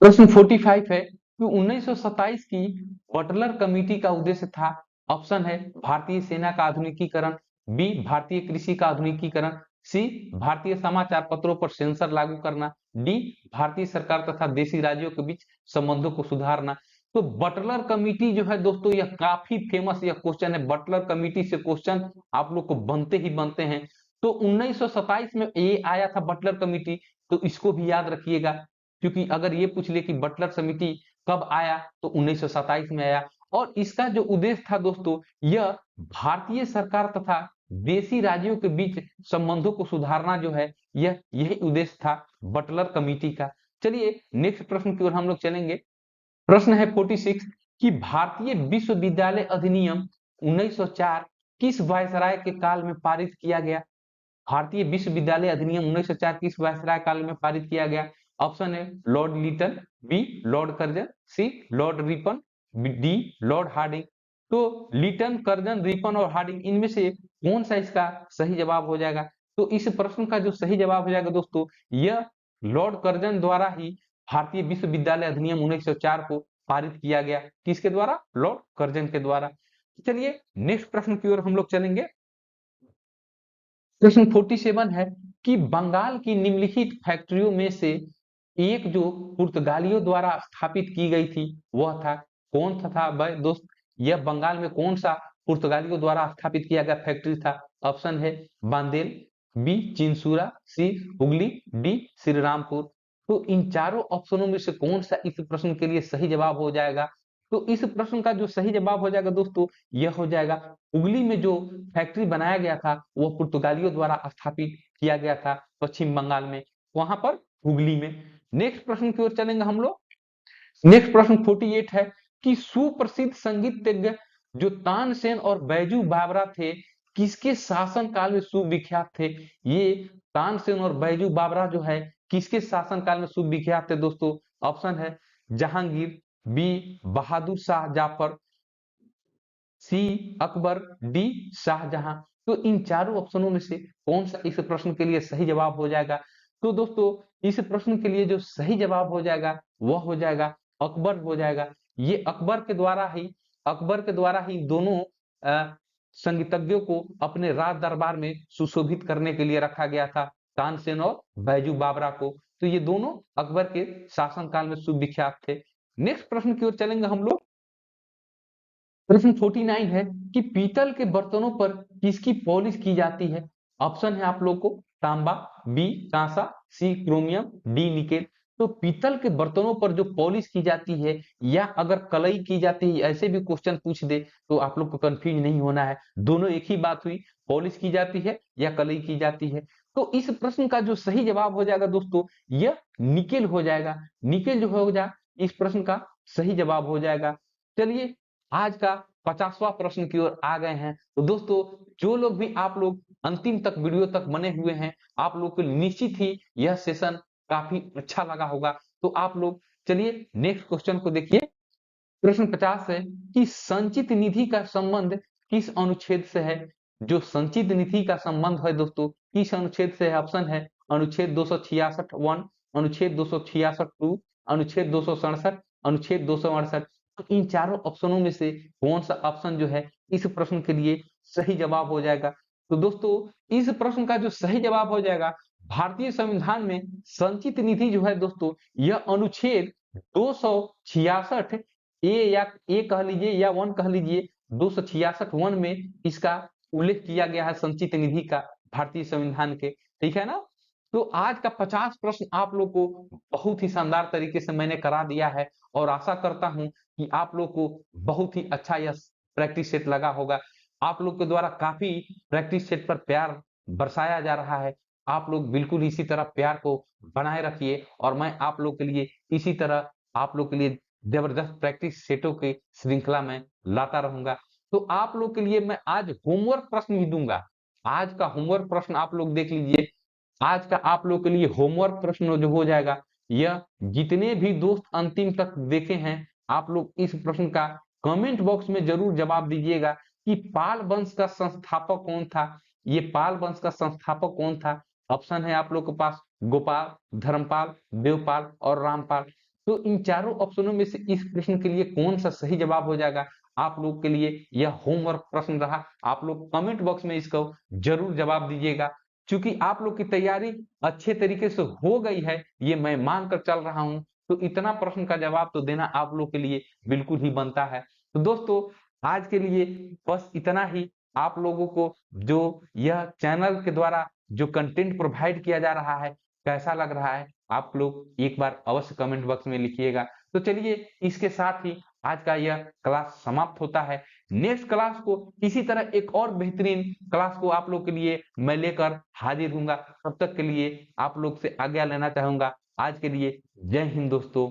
Speaker 1: प्रश्न 45 है कि 1927 की बटलर कमेटी का उद्देश्य था। ऑप्शन है भारतीय सेना का आधुनिकीकरण, बी भारतीय कृषि का आधुनिकीकरण, सी भारतीय समाचार पत्रों पर सेंसर लागू करना, डी भारतीय सरकार तथा देशी राज्यों के बीच संबंधों को सुधारना। तो बटलर कमेटी जो है दोस्तों यह काफी फेमस यह क्वेश्चन है। बटलर कमेटी से क्वेश्चन आप लोग को बनते ही बनते हैं। तो 1927 में ये आया था बटलर कमेटी, तो इसको भी याद रखिएगा, क्योंकि अगर ये पूछ ले कि बटलर समिति कब आया तो 1927 में आया। और इसका जो उद्देश्य था दोस्तों यह भारतीय सरकार तथा देशी राज्यों के बीच संबंधों को सुधारना जो है यह यही उद्देश्य था बटलर कमेटी का। चलिए नेक्स्ट प्रश्न की ओर हम लोग चलेंगे। प्रश्न है 46 कि भारतीय विश्वविद्यालय अधिनियम 1904 किस वायसराय के काल में पारित किया गया? भारतीय विश्वविद्यालय अधिनियम 1904 किस वायसराय काल में पारित किया गया? ऑप्शन है Lord Lytton, B Lord Curzon, C Lord Ripon, D Lord Hardinge. तो लिटन, कर्जन, रिपन और हार्डिंग इनमें से कौन सा इसका सही जवाब हो जाएगा? तो इस प्रश्न का जो सही जवाब हो जाएगा दोस्तों यह लॉर्ड कर्जन द्वारा ही भारतीय विश्वविद्यालय अधिनियम 1904 को पारित किया गया। किसके द्वारा? लॉर्ड कर्जन के द्वारा। चलिए नेक्स्ट प्रश्न की ओर हम लोग चलेंगे। प्रश्न 47 है कि बंगाल की निम्नलिखित फैक्ट्रियों में से एक जो पुर्तगालियों द्वारा स्थापित की गई थी वह था कौन सा था भाई दोस्त? यह बंगाल में कौन सा पुर्तगालियों द्वारा स्थापित किया गया फैक्ट्री था? ऑप्शन है बांदेल, बी चिंसूरा, सी हुगली, डी श्रीरामपुर। तो इन चारों ऑप्शनों में से कौन सा इस प्रश्न के लिए सही जवाब हो जाएगा? तो इस प्रश्न का जो सही जवाब हो जाएगा दोस्तों यह हो जाएगा हुगली में जो फैक्ट्री बनाया गया था वो पुर्तगालियों द्वारा स्थापित किया गया था पश्चिम बंगाल में, वहां पर हुगली में। नेक्स्ट प्रश्न की ओर चलेंगे हम लोग। नेक्स्ट प्रश्न 48 है कि सुप्रसिद्ध संगीतज्ञ जो तानसेन और बैजू बावरा थे किसके शासन काल में सुविख्यात थे? ये तानसेन और बैजू बावरा जो है किसके शासन काल में सुविख्यात थे दोस्तों? ऑप्शन है जहांगीर, बी बहादुर शाह जाफर, सी अकबर, डी शाहजहां। तो इन चारों ऑप्शनों में से कौन सा इस प्रश्न के लिए सही जवाब हो जाएगा? तो दोस्तों इस प्रश्न के लिए जो सही जवाब हो जाएगा वह हो जाएगा अकबर हो जाएगा। ये अकबर के द्वारा ही दोनों संगीतज्ञों को अपने राज दरबार में सुशोभित करने के लिए रखा गया था, तानसेन और बैजू बावरा को। तो ये दोनों अकबर के शासनकाल में सुविख्यात थे। नेक्स्ट प्रश्न की ओर चलेंगे हम लोग। प्रश्न 49 है कि पीतल के बर्तनों पर किसकी पॉलिश की जाती है? ऑप्शन है आप लोग को तांबा, बी कांसा, सी क्रोमियम, डी निकेल। तो पीतल के बर्तनों पर जो पॉलिश की जाती है या अगर कलई की जाती है, ऐसे भी क्वेश्चन पूछ दे तो आप लोग को कंफ्यूज नहीं होना है, दोनों एक ही बात हुई, पॉलिश की जाती है या कलई की जाती है। तो इस प्रश्न का जो सही जवाब हो जाएगा दोस्तों, यह निकेल हो जाएगा। निकेल जो हो जाए इस प्रश्न का सही जवाब हो जाएगा। चलिए आज का 50वां प्रश्न की ओर आ गए हैं। तो दोस्तों जो लोग भी आप लोग अंतिम तक वीडियो तक बने हुए हैं, आप लोग को निश्चित ही यह सेशन काफी अच्छा लगा होगा। तो आप लोग चलिए नेक्स्ट क्वेश्चन को देखिए। प्रश्न 50 है कि संचित निधि का संबंध किस अनुच्छेद से है? जो संचित निधि का संबंध है दोस्तों किस अनुच्छेद से है? ऑप्शन है अनुच्छेद 266 वन, अनुच्छेद 266 टू, अनुच्छेद 267, अनुच्छेद 268। तो इन चारों ऑप्शनों में से कौन सा ऑप्शन जो है इस प्रश्न के लिए सही जवाब हो जाएगा? तो दोस्तों इस प्रश्न का जो सही जवाब हो जाएगा, भारतीय संविधान में संचित निधि जो है दोस्तों, यह अनुच्छेद 266 ए या ए कह लीजिए या वन कह लीजिए, 266 वन में इसका उल्लेख किया गया है संचित निधि का, भारतीय संविधान के। ठीक है ना? तो आज का 50 प्रश्न आप लोग को बहुत ही शानदार तरीके से मैंने करा दिया है और आशा करता हूं कि आप लोग को बहुत ही अच्छा यह प्रैक्टिस सेट लगा होगा। आप लोग के द्वारा काफी प्रैक्टिस सेट पर प्यार बरसाया जा रहा है। आप लोग बिल्कुल इसी तरह प्यार को बनाए रखिए और मैं आप लोग के लिए इसी तरह आप लोग के लिए जबरदस्त प्रैक्टिस सेटों की श्रृंखला में लाता रहूंगा। तो आप लोग के लिए मैं आज होमवर्क प्रश्न भी दूंगा। आज का होमवर्क प्रश्न आप लोग देख लीजिए। आज का आप लोग के लिए होमवर्क प्रश्न जो हो जाएगा, यह जितने भी दोस्त अंतिम तक देखे हैं, आप लोग इस प्रश्न का कमेंट बॉक्स में जरूर जवाब दीजिएगा कि पाल वंश का संस्थापक कौन था? ये पाल वंश का संस्थापक कौन था? ऑप्शन है आप लोग के पास गोपाल, धर्मपाल, देवपाल और रामपाल। तो इन चारों ऑप्शनों में से इस प्रश्न के लिए कौन सा सही जवाब हो जाएगा, आप लोग के लिए यह होमवर्क प्रश्न रहा। आप लोग कमेंट बॉक्स में इसको जरूर जवाब दीजिएगा। चूंकि आप लोग की तैयारी अच्छे तरीके से हो गई है, ये मैं मानकर चल रहा हूं, तो इतना प्रश्न का जवाब तो देना आप लोग के लिए बिल्कुल ही बनता है। तो दोस्तों आज के लिए बस इतना ही। आप लोगों को जो यह चैनल के द्वारा जो कंटेंट प्रोवाइड किया जा रहा है, कैसा लग रहा है, आप लोग एक बार अवश्य कमेंट बॉक्स में लिखिएगा। तो चलिए इसके साथ ही आज का यह क्लास समाप्त होता है। नेक्स्ट क्लास को इसी तरह एक और बेहतरीन क्लास को आप लोग के लिए मैं लेकर हाजिर हूंगा। तब तक के लिए आप लोग से आज्ञा लेना चाहूंगा। आज के लिए जय हिंद दोस्तों।